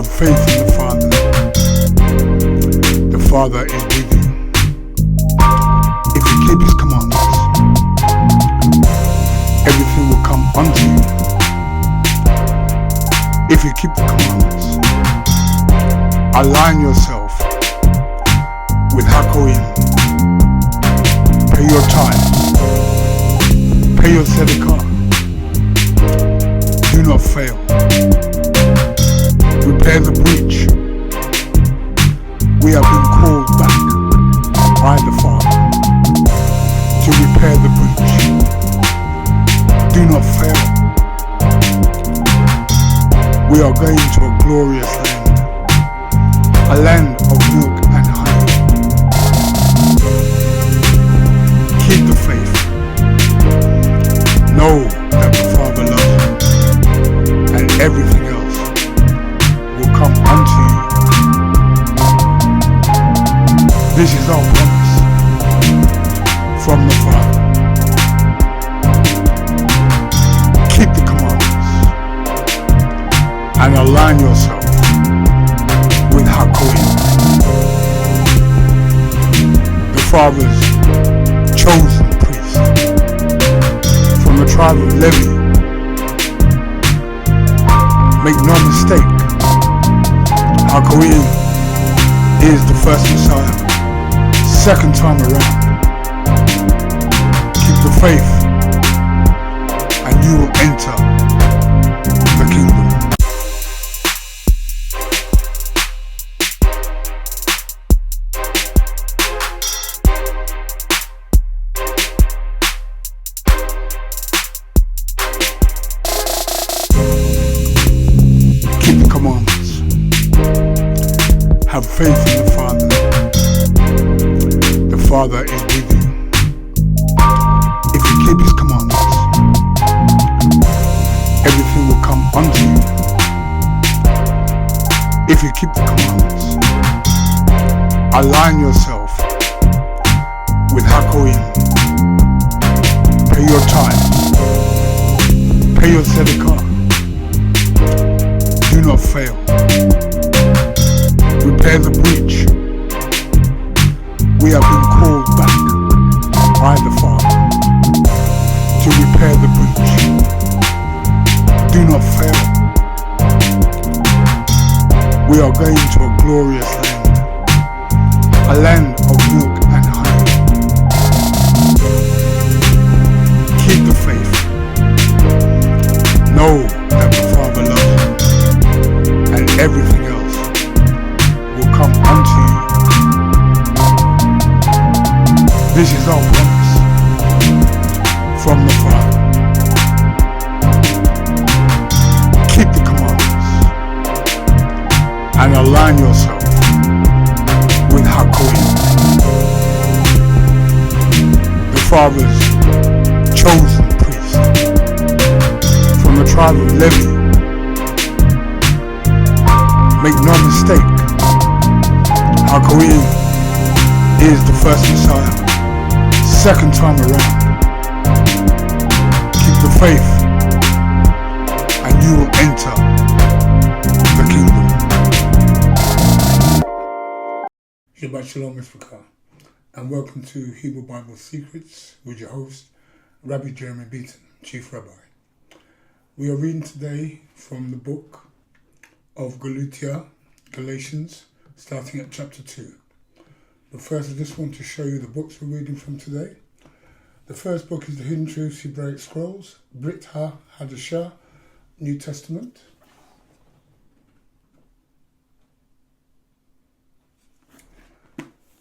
Have faith in the Father. The Father is with you. If you keep His commandments, everything will come unto you. If you keep the commandments, align yourself with Hakoim. Pay your tithe. Pay your tzedakah. Do not fail. Repair the breach. We have been called back by the Father to repair the breach. Do not fail. We are going to a glorious land, a land of milk and honey. Keep the faith. Know that the Father loves you, and everything else will come unto you. This is our promise from the Father. Keep the commandments and align yourself with Hakoim, the Father's chosen priest from the tribe of Levi. Make no mistake, Hakoim is the first Messiah. Second time around, keep the faith and you will enter the kingdom. Keep the commandments. Have faith in the Father. The Father is with you. If you keep His commandments, everything will come unto you. If you keep the commandments, align yourself with Hakoim. Pay your tithe. Pay your tzedakah. Do not fail. Repair the breach. We have been called back by the Father to repair the breach. Do not fail. We are going to a glorious land, a land of milk and honey. Keep the faith. Know that the Father loves you, and everything else will come unto you. This is our promise from the Father. Keep the commandments and align yourself with Hakoim, the Father's chosen priest from the tribe of Levi. Make no mistake, Hakoim is the first Messiah. Second time around, keep the faith and you will enter the kingdom. Shabbat Shalom Israel, and welcome to Hebrew Bible Secrets with your host, Rabbi Jeremy Beaton, Chief Rabbi. We are reading today from the book of Galatians, starting at chapter 2. But first, I just want to show you the books we're reading from today. The first book is the Hidden Truths Hebraic Scrolls, Brit Chadasha, New Testament.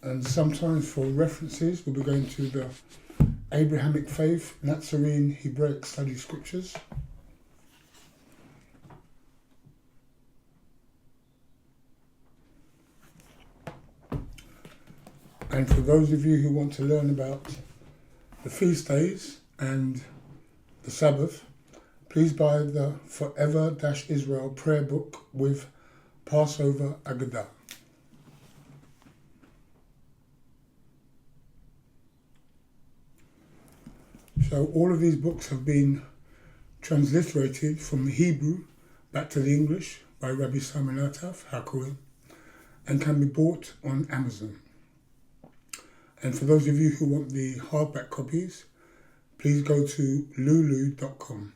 And sometimes for references, we'll be going to the Abrahamic-Faith, Nazarene Hebraic Study Scriptures. And for those of you who want to learn about the feast days and the Sabbath, please buy the Forever-Israel prayer book with Passover Agadah. So all of these books have been transliterated from the Hebrew back to the English by Rabbi Simon Ataf Hakohen and can be bought on Amazon. And for those of you who want the hardback copies, please go to lulu.com.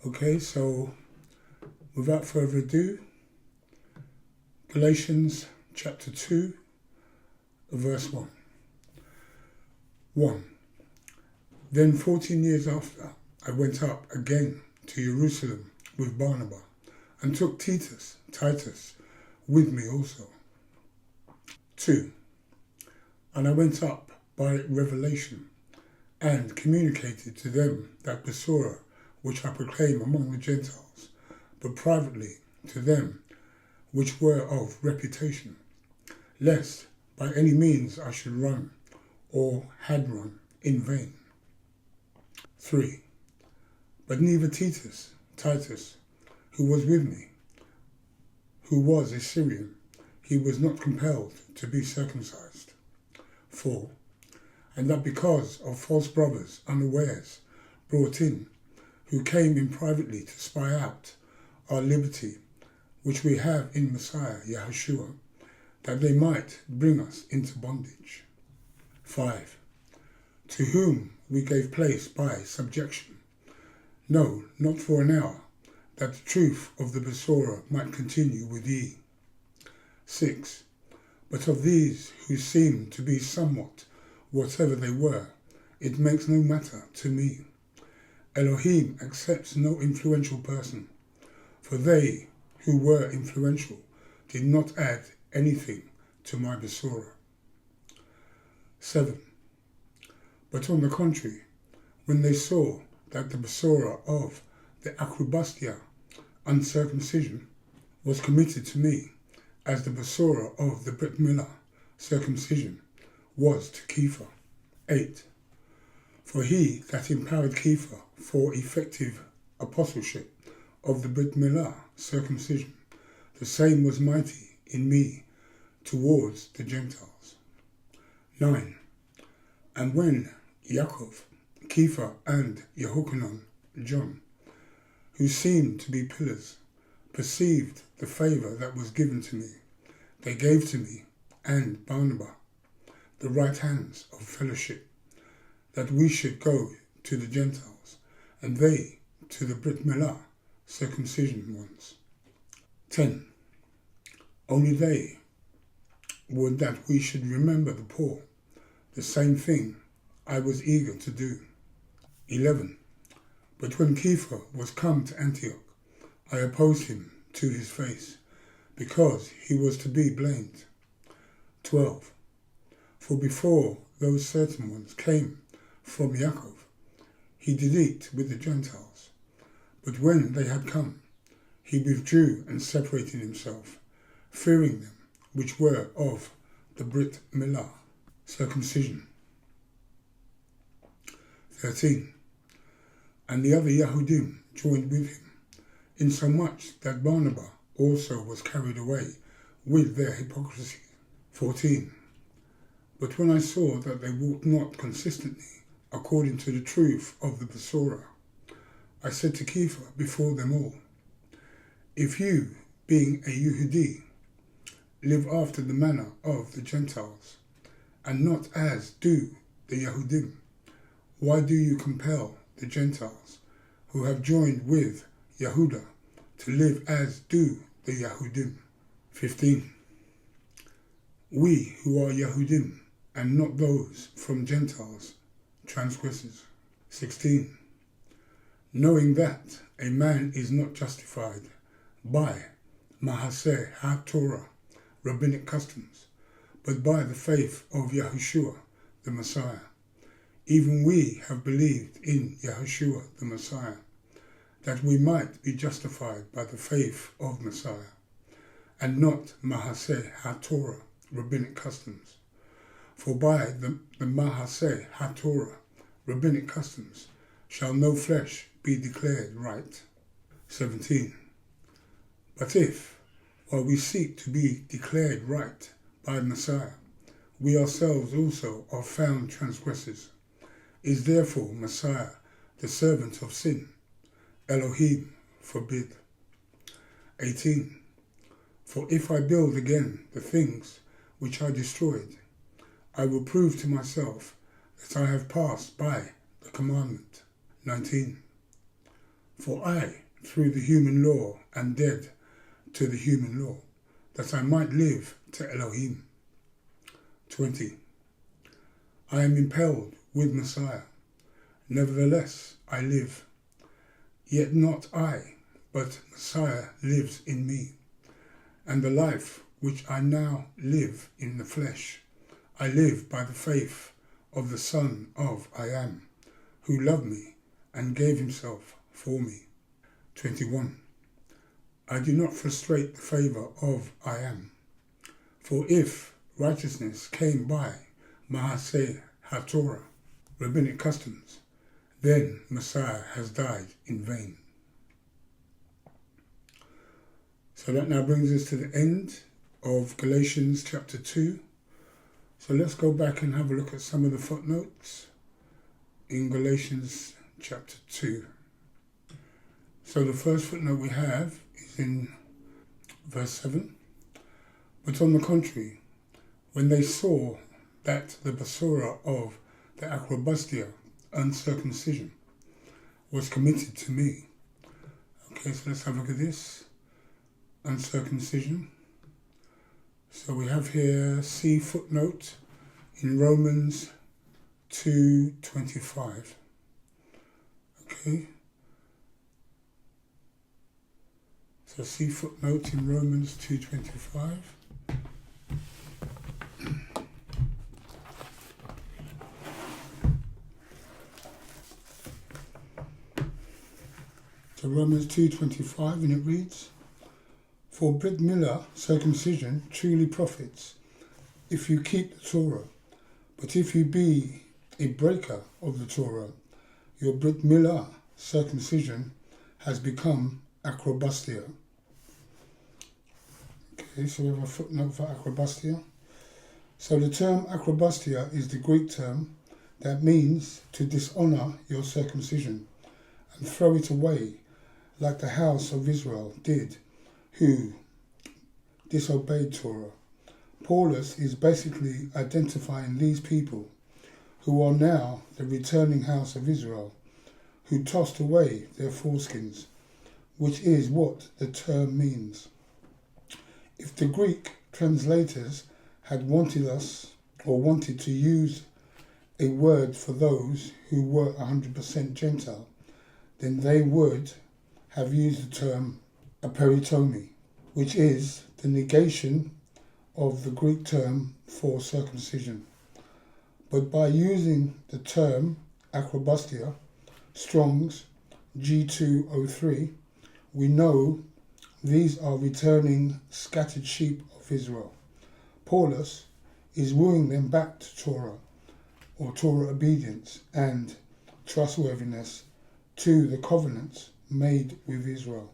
Okay, so without further ado, Galatians chapter 2, verse 1. 1. Then 14 years after, I went up again to Jerusalem with Barnabas, and took Titus with me also. 2. And I went up by revelation, and communicated to them that Besorah which I proclaim among the Gentiles, but privately to them which were of reputation, lest by any means I should run, or had run, in vain. 3. But neither Titus, who was with me, who was a Syrian, he was not compelled to be circumcised. 4. And that because of false brothers unawares brought in, who came in privately to spy out our liberty, which we have in Messiah, Yahushua, that they might bring us into bondage. 5. To whom we gave place by subjection, no, not for an hour, that the truth of the Besorah might continue with ye. 6. But of these who seem to be somewhat, whatever they were, it makes no matter to me. Elohim accepts no influential person, for they who were influential did not add anything to my Besorah. 7. But on the contrary, when they saw that the Besorah of the Acrobastia, uncircumcision, was committed to me, as the Besorah of the Brit Milah, circumcision, was to Kepha. 8. For he that empowered Kepha for effective apostleship of the Brit Milah, circumcision, the same was mighty in me towards the Gentiles. 9. And when Yaakov, Kepha, and Yehochanan, John, who seemed to be pillars, perceived the favour that was given to me, they gave to me and Barnabas the right hands of fellowship, that we should go to the Gentiles, and they to the Brit Milah, circumcision ones. 10. Only they would that we should remember the poor, the same thing I was eager to do. 11. But when Kepha was come to Antioch, I opposed him to his face, because he was to be blamed. 12. For before those certain ones came from Yaakov, he did eat with the Gentiles. But when they had come, he withdrew and separated himself, fearing them which were of the Brit Milah, circumcision. 13. And the other Yahudim joined with him, insomuch that Barnabas also was carried away with their hypocrisy. 14. But when I saw that they walked not consistently according to the truth of the Besorah, I said to Kepha before them all, if you, being a Yehudi, live after the manner of the Gentiles, and not as do the Yahudim, why do you compel the Gentiles, who have joined with Yehuda, to live as do the Yahudim? 15. We who are Yahudim, and not those from Gentiles, transgressors. 16. Knowing that a man is not justified by Mahaseh HaTorah, rabbinic customs, but by the faith of Yahushua, the Messiah. Even we have believed in Yahushua, the Messiah, that we might be justified by the faith of Messiah, and not Mahaseh HaTorah, rabbinic customs. For by the Mahaseh HaTorah, rabbinic customs, shall no flesh be declared right. 17. But if, while we seek to be declared right by Messiah, we ourselves also are found transgressors, is therefore Messiah the servant of sin? Elohim forbid. 18. For if I build again the things which I destroyed, I will prove to myself that I have passed by the commandment. 19. For I, through the human law, am dead to the human law, that I might live to Elohim. 20. I am impelled with Messiah. Nevertheless, I live. Yet not I, but Messiah lives in me. And the life which I now live in the flesh, I live by the faith of the Son of I am, who loved me and gave himself for me. 21. I do not frustrate the favour of I am. For if righteousness came by Mahaseh HaTorah, rabbinic customs, then Messiah has died in vain. So that now brings us to the end of Galatians chapter 2. So let's go back and have a look at some of the footnotes in Galatians chapter 2. So the first footnote we have is in verse 7. But on the contrary, when they saw that the basura of the acrobastia, uncircumcision, was committed to me. Okay, so let's have a look at this. Uncircumcision. So we have here C footnote in Romans 2:25. Okay. So C footnote in Romans 2:25. So Romans 2:25, and it reads, For Brit Milah circumcision truly profits, if you keep the Torah. But if you be a breaker of the Torah, your Brit Milah circumcision has become acrobastia. Okay, so we have a footnote for acrobastia. So the term acrobastia is the Greek term that means to dishonour your circumcision and throw it away, like the house of Israel did, who disobeyed Torah. Paulus is basically identifying these people who are now the returning house of Israel, who tossed away their foreskins, which is what the term means. If the Greek translators had wanted to use a word for those who were 100% Gentile, then they would have used the term aperitomi, which is the negation of the Greek term for circumcision. But by using the term acrobastia, Strong's G203, we know these are returning scattered sheep of Israel. Paulus is wooing them back to Torah, or Torah obedience and trustworthiness to the covenants made with Israel.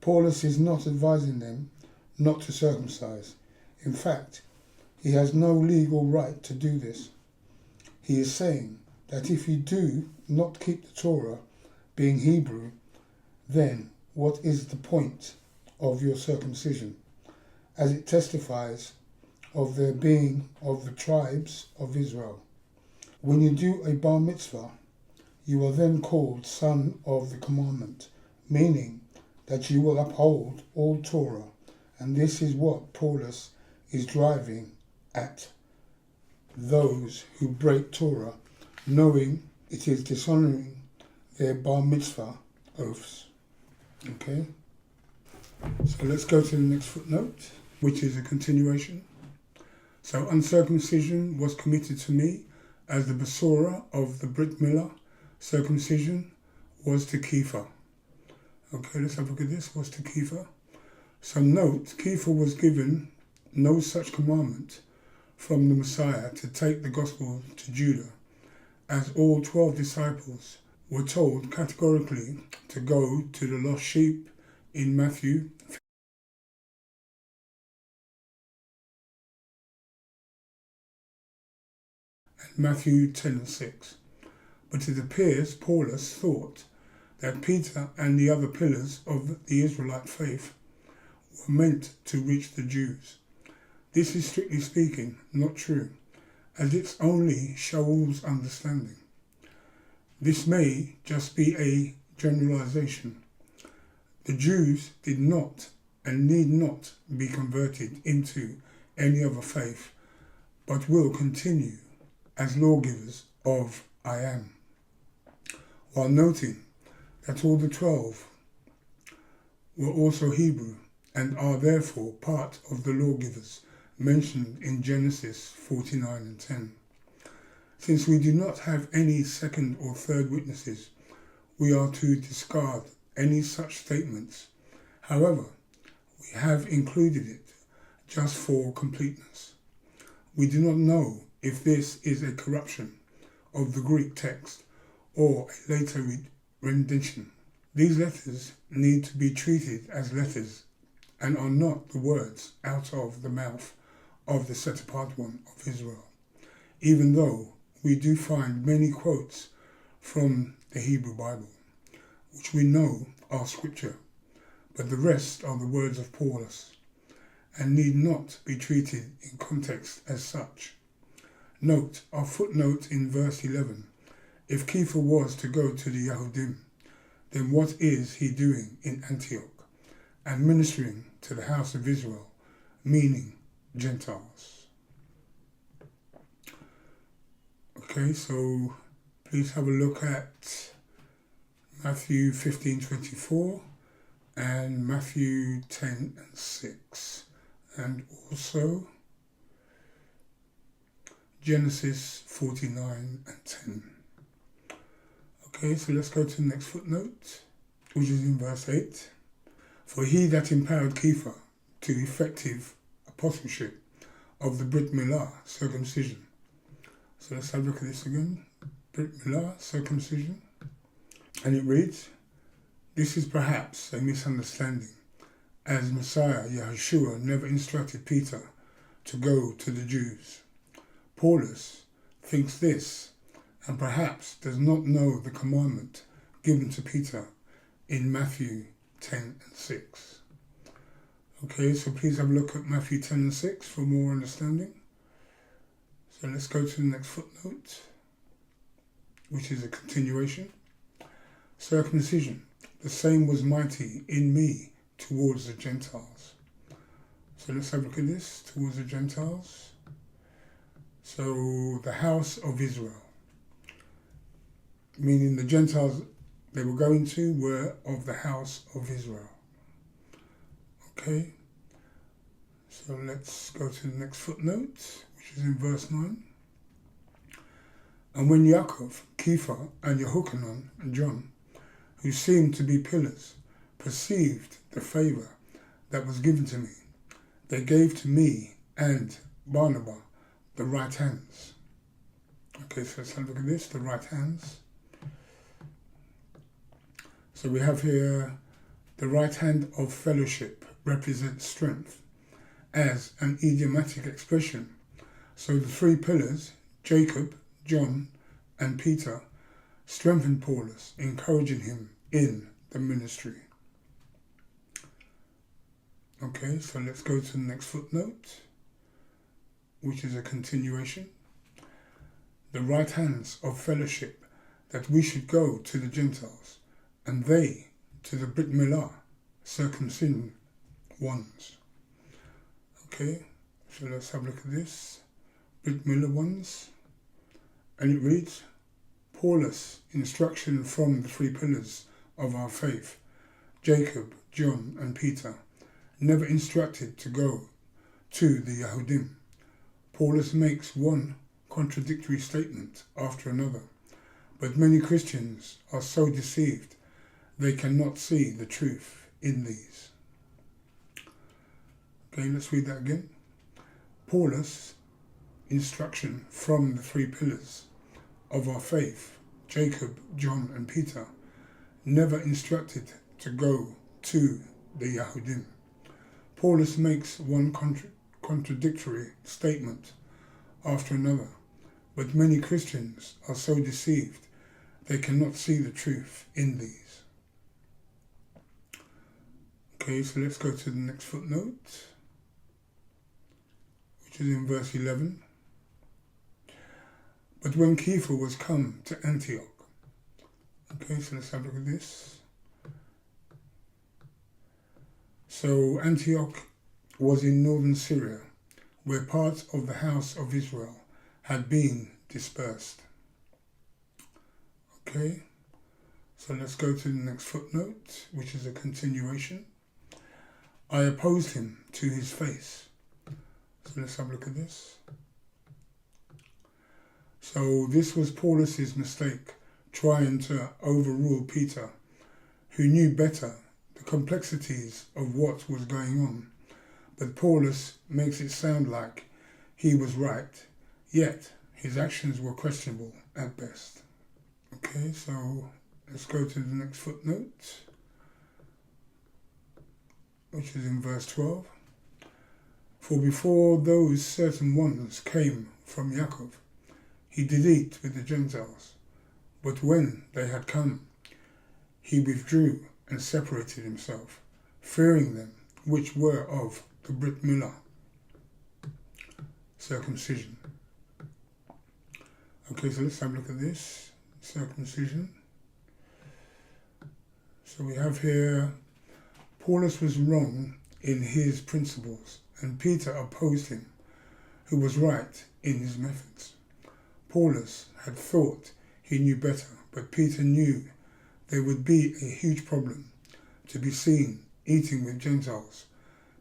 Paulus is not advising them not to circumcise. In fact, he has no legal right to do this. He is saying that if you do not keep the Torah, being Hebrew, then what is the point of your circumcision, as it testifies of their being of the tribes of Israel? When you do a bar mitzvah, you are then called son of the commandment, meaning that you will uphold all Torah, and this is what Paulus is driving at those who break Torah, knowing it is dishonouring their bar mitzvah oaths. Okay? So let's go to the next footnote, which is a continuation. So uncircumcision was committed to me as the basura of the Brit Milah. Circumcision was to Kepha. Okay, let's have a look at this. Was to Kepha. So note, Kepha was given no such commandment from the Messiah to take the gospel to Judah, as all 12 disciples were told categorically to go to the lost sheep in Matthew 10:6. But it appears Paulus thought that Peter and the other pillars of the Israelite faith were meant to reach the Jews. This is strictly speaking not true, as it's only Shaul's understanding. This may just be a generalization. The Jews did not and need not be converted into any other faith, but will continue as lawgivers of I am, while noting that all the 12 were also Hebrew and are therefore part of the lawgivers mentioned in Genesis 49 and 10. Since we do not have any second or third witnesses, we are to discard any such statements. However, we have included it just for completeness. We do not know if this is a corruption of the Greek text or a later rendition. These letters need to be treated as letters and are not the words out of the mouth of the set-apart one of Israel, even though we do find many quotes from the Hebrew Bible, which we know are scripture, but the rest are the words of Paulus and need not be treated in context as such. Note our footnote in verse 11. If Kepha was to go to the Yahudim, then what is he doing in Antioch and ministering to the house of Israel, meaning Gentiles? Okay, so please have a look at Matthew 15:24 and Matthew 10 and 6, and also Genesis 49 and 10. Okay, so let's go to the next footnote, which is in verse 8. For he that empowered Kepha to effective apostleship of the Brit Milah, circumcision. So let's have a look at this again. Brit Milah, circumcision. And it reads, this is perhaps a misunderstanding, as Messiah Yahushua never instructed Peter to go to the Jews. Paulus thinks this and perhaps does not know the commandment given to Peter in Matthew 10 and 6. Okay, so please have a look at Matthew 10 and 6 for more understanding. So let's go to the next footnote, which is a continuation. Circumcision, the same was mighty in me towards the Gentiles. So let's have a look at this, towards the Gentiles. So the house of Israel, meaning the Gentiles they were going to were of the house of Israel. Okay, so let's go to the next footnote, which is in verse 9. And when Yaakov, Kepha, and Yehochanan and John, who seemed to be pillars, perceived the favour that was given to me, they gave to me and Barnabas the right hands. Okay, so let's have a look at this, the right hands. So we have here the right hand of fellowship represents strength as an idiomatic expression. So the three pillars, Jacob, John, and Peter, strengthened Paulus, encouraging him in the ministry. Okay, so let's go to the next footnote, which is a continuation. The right hands of fellowship, that we should go to the Gentiles, and they to the Brit Milah, circumcision ones. Okay, so let's have a look at this. Brit Milah ones. And it reads, Paulus, instruction from the three pillars of our faith, Jacob, John, and Peter, never instructed to go to the Yahudim. Paulus makes one contradictory statement after another, but many Christians are so deceived they cannot see the truth in these. Okay, let's read that again. Paulus, instruction from the three pillars of our faith, Jacob, John, and Peter, never instructed to go to the Yahudim. Paulus makes one contradictory statement after another, but many Christians are so deceived they cannot see the truth in these. Okay, so let's go to the next footnote, which is in verse 11. But when Kepha was come to Antioch, okay, so let's have a look at this. So Antioch was in northern Syria, where parts of the house of Israel had been dispersed. Okay, so let's go to the next footnote, which is a continuation. I opposed him to his face. So let's have a look at this. So this was Paulus's mistake, trying to overrule Peter, who knew better the complexities of what was going on. But Paulus makes it sound like he was right, yet his actions were questionable at best. Okay, so let's go to the next footnote, which is in verse 12. For before those certain ones came from Yaakov, he did eat with the Gentiles, but when they had come, he withdrew and separated himself, fearing them which were of the Brit circumcision. Okay, so let's have a look at this, circumcision. So we have here, Paulus was wrong in his principles, and Peter opposed him, who was right in his methods. Paulus had thought he knew better, but Peter knew there would be a huge problem to be seen eating with Gentiles,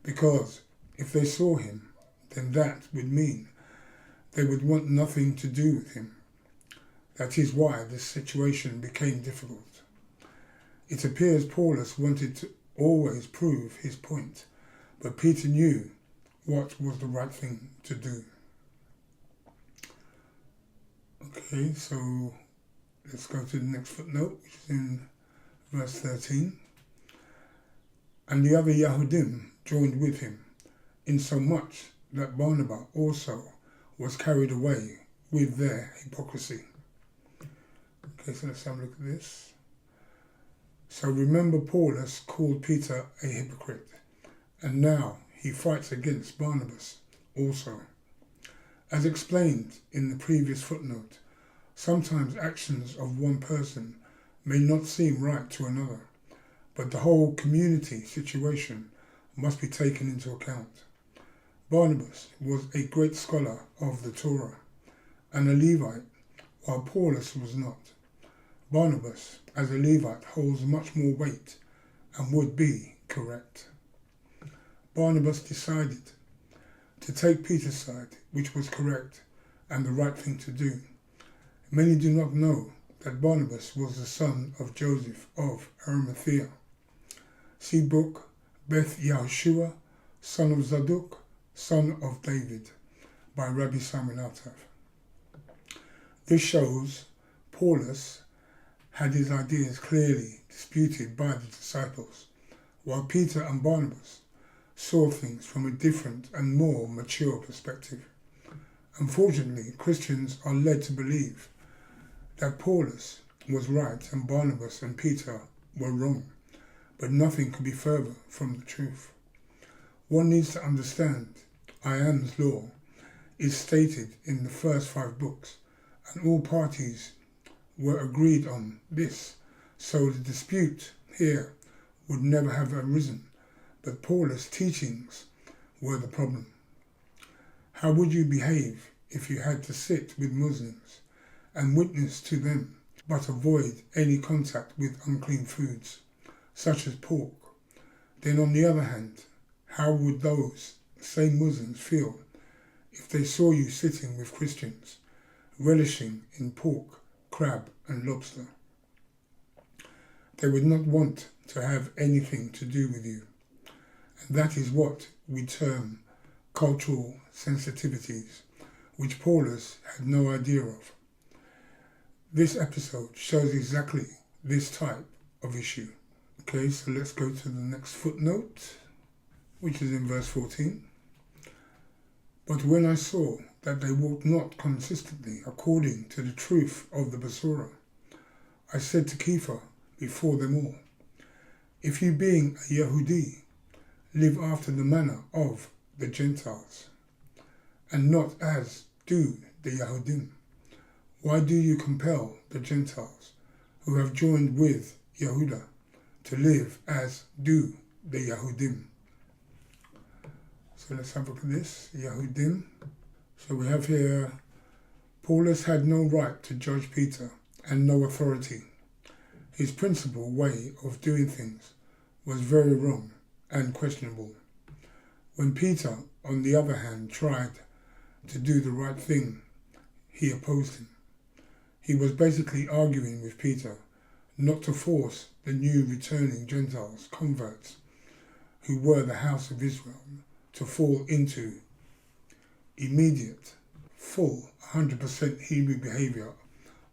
because if they saw him, then that would mean they would want nothing to do with him. That is why this situation became difficult. It appears Paulus wanted to always prove his point, but Peter knew what was the right thing to do. Okay, so let's go to the next footnote, which is in verse 13. And the other Yahudim joined with him, insomuch that Barnabas also was carried away with their hypocrisy. Okay, so let's have a look at this. So remember, Paulus called Peter a hypocrite, and now he fights against Barnabas also. As explained in the previous footnote, sometimes actions of one person may not seem right to another, but the whole community situation must be taken into account. Barnabas was a great scholar of the Torah and a Levite, while Paulus was not. Barnabas, as a Levite, holds much more weight and would be correct. Barnabas decided to take Peter's side, which was correct and the right thing to do. Many do not know that Barnabas was the son of Joseph of Arimathea. See book Beth Yahushua, son of Zadok, son of David, by Rabbi Simon Altaf. This shows Paulus had his ideas clearly disputed by the disciples, while Peter and Barnabas saw things from a different and more mature perspective. Unfortunately, Christians are led to believe that Paulus was right and Barnabas and Peter were wrong, but nothing could be further from the truth. One needs to understand Ayan's law is stated in the first 5 books, and all parties were agreed on this, so the dispute here would never have arisen, but Paulus' teachings were the problem. How would you behave if you had to sit with Muslims and witness to them, but avoid any contact with unclean foods, such as pork? Then on the other hand, how would those same Muslims feel if they saw you sitting with Christians, relishing in pork, crab and lobster? They would not want to have anything to do with you. And that is what we term cultural sensitivities, which Paulus had no idea of. This episode shows exactly this type of issue. Okay, so let's go to the next footnote, which is in verse 14. But when I saw that they walked not consistently according to the truth of the Basura, I said to Kepha before them all, if you being a Yehudi live after the manner of the Gentiles, and not as do the Yahudim? Why do you compel the Gentiles who have joined with Yehuda to live as do the Yahudim? So let's have a look at this, Yahudim. So we have here, Paulus had no right to judge Peter and no authority. His principal way of doing things was very wrong and questionable. When Peter, on the other hand, tried to do the right thing, he opposed him. He was basically arguing with Peter not to force the new returning Gentiles, converts, who were the house of Israel, to fall into immediate, full, 100% Hebrew behavior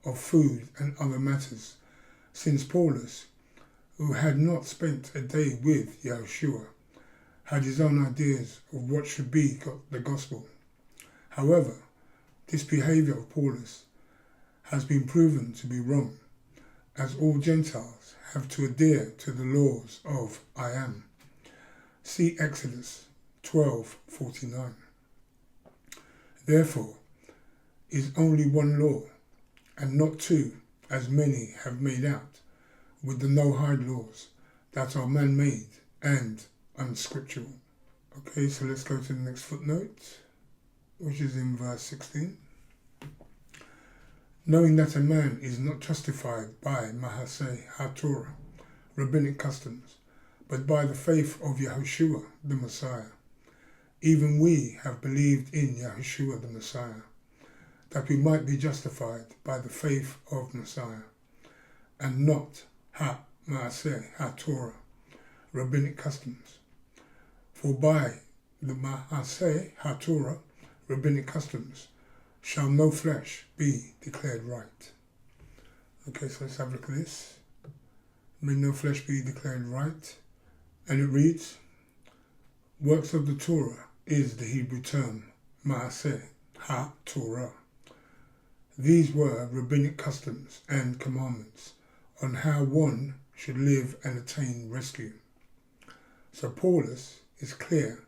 of food and other matters, since Paulus, who had not spent a day with Yahushua, had his own ideas of what should be the gospel. However, this behavior of Paulus has been proven to be wrong, as all Gentiles have to adhere to the laws of I am. See Exodus 12:49. Therefore, is only one law, and not two, as many have made out, with the no-hide laws that are man-made and unscriptural. Okay, so let's go to the next footnote, which is in verse 16. Knowing that a man is not justified by Mahaseh HaTorah, rabbinic customs, but by the faith of Yahushua the Messiah. Even we have believed in Yahushua the Messiah, that we might be justified by the faith of Messiah, and not Mahaseh HaTorah, rabbinic customs. For by the Mahaseh HaTorah, rabbinic customs, shall no flesh be declared right. Okay, so let's have a look at this. May no flesh be declared right. And it reads, works of the Torah is the Hebrew term Maaseh HaTorah. These were rabbinic customs and commandments on how one should live and attain rescue. So Paulus is clear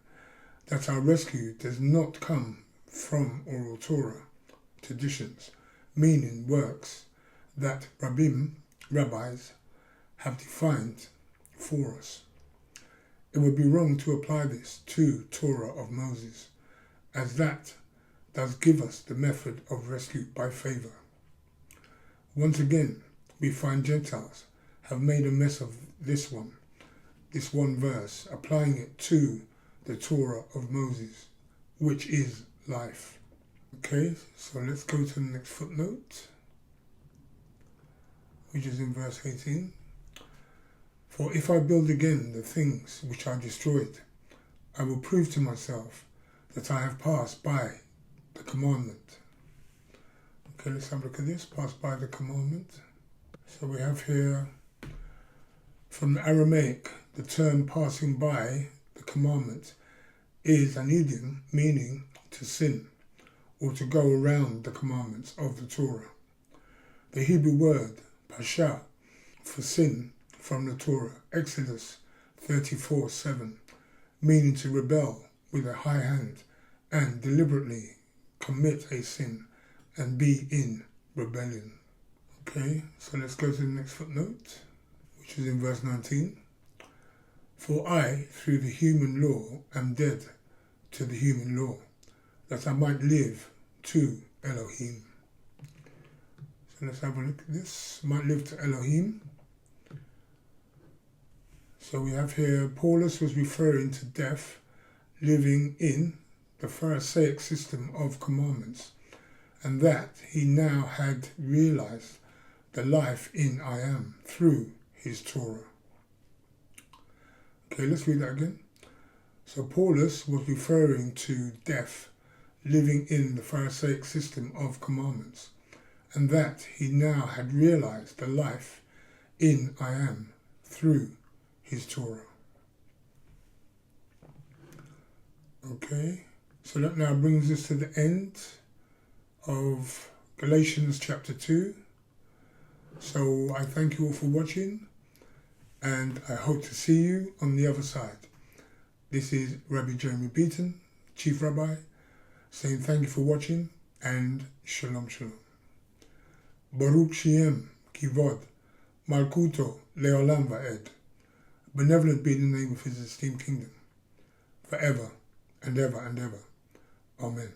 that our rescue does not come from oral Torah traditions, meaning works that rabbis have defined for us. It would be wrong to apply this to Torah of Moses, as that does give us the method of rescue by favor. Once again, we find Gentiles have made a mess of this one verse, applying it to the Torah of Moses, which is life. Okay, so let's go to the next footnote, which is in verse 18. For if I build again the things which I destroyed, I will prove to myself that I have passed by the commandment. Okay, let's have a look at this, passed by the commandment. So we have here, from the Aramaic, the term passing by the commandment is an idiom meaning to sin, or to go around the commandments of the Torah. The Hebrew word pasha for sin from the Torah, Exodus 34:7, meaning to rebel with a high hand and deliberately commit a sin and be in rebellion. Okay, so let's go to the next footnote, which is in verse 19. For I, through the human law, am dead to the human law, that I might live to Elohim. So let's have a look at this. Might live to Elohim. So we have here, Paulus was referring to death, living in the Pharisaic system of commandments, and that he now had realized the life in I am through his Torah. Okay, let's read that again. So Paulus was referring to death, living in the Pharisaic system of commandments, and that he now had realized the life in I am through his Torah. Okay, so that now brings us to the end of Galatians chapter 2. So I thank you all for watching, and I hope to see you on the other side. This is Rabbi Jeremy Beaton, Chief Rabbi, saying thank you for watching and Shalom Shalom. Baruch Shem Kivod Malkuto Leolam Va'ed. Benevolent be the name of his esteemed kingdom, forever and ever and ever. Amen.